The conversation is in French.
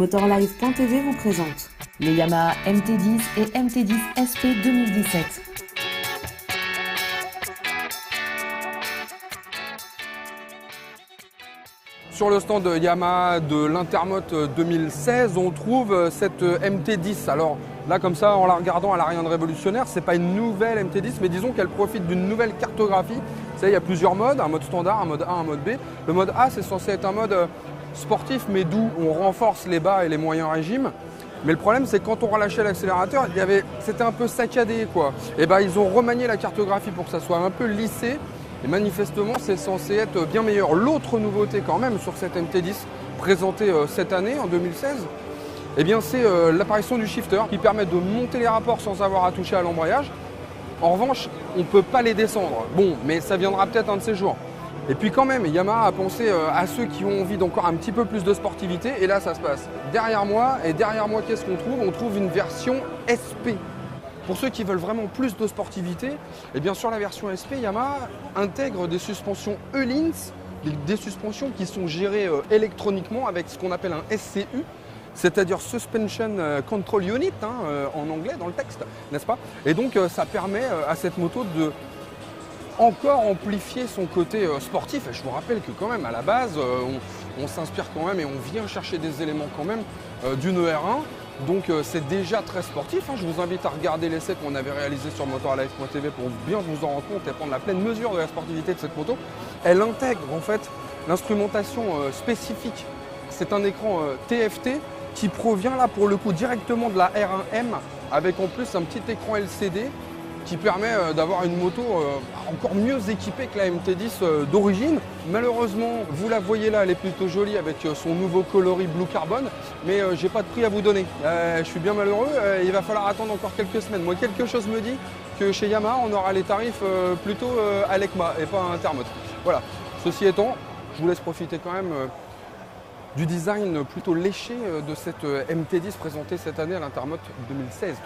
Motorlife.tv vous présente le Yamaha MT-10 et MT-10 SP 2017. Sur le stand Yamaha de l'Intermote 2016, on trouve cette MT-10. Alors là, comme ça, en la regardant, elle n'a rien de révolutionnaire. C'est pas une nouvelle MT-10, mais disons qu'elle profite d'une nouvelle cartographie. Vous savez, il y a plusieurs modes, un mode standard, un mode A, un mode B. Le mode A, c'est censé être un mode sportif, mais doux. On renforce les bas et les moyens régimes. Mais le problème, c'est que quand on relâchait l'accélérateur, c'était un peu saccadé, quoi. Et ben, ils ont remanié la cartographie pour que ça soit un peu lissé. Et manifestement, c'est censé être bien meilleur. L'autre nouveauté quand même sur cette MT-10 présentée cette année, en 2016, eh bien, c'est l'apparition du shifter qui permet de monter les rapports sans avoir à toucher à l'embrayage. En revanche, on ne peut pas les descendre. Bon, mais ça viendra peut-être un de ces jours. Et puis quand même, Yamaha a pensé à ceux qui ont envie d'encore un petit peu plus de sportivité. Et là, ça se passe derrière moi. Et derrière moi, qu'est-ce qu'on trouve? On trouve une version SP. Pour ceux qui veulent vraiment plus de sportivité, et bien sûr la version SP, Yamaha intègre des suspensions E-Lins, des suspensions qui sont gérées électroniquement avec ce qu'on appelle un SCU, c'est-à-dire Suspension Control Unit en anglais dans le texte, n'est-ce pas? Et donc ça permet à cette moto de encore amplifier son côté sportif. Et je vous rappelle que quand même à la base, on s'inspire quand même et on vient chercher des éléments quand même d'une R1. Donc c'est déjà très sportif. Je vous invite à regarder l'essai qu'on avait réalisé sur Motorlife.tv pour bien vous en rendre compte et prendre la pleine mesure de la sportivité de cette moto. Elle intègre en fait l'instrumentation spécifique. C'est un écran TFT qui provient là pour le coup directement de la R1M avec en plus un petit écran LCD qui permet d'avoir une moto encore mieux équipée que la MT-10 d'origine. Malheureusement, vous la voyez là, elle est plutôt jolie avec son nouveau coloris blue carbone, mais j'ai pas de prix à vous donner. Je suis bien malheureux, il va falloir attendre encore quelques semaines. Moi, quelque chose me dit que chez Yamaha, on aura les tarifs plutôt à l'ECMA et pas à Intermote. Voilà, ceci étant, je vous laisse profiter quand même du design plutôt léché de cette MT-10 présentée cette année à l'Intermote 2016. Donc.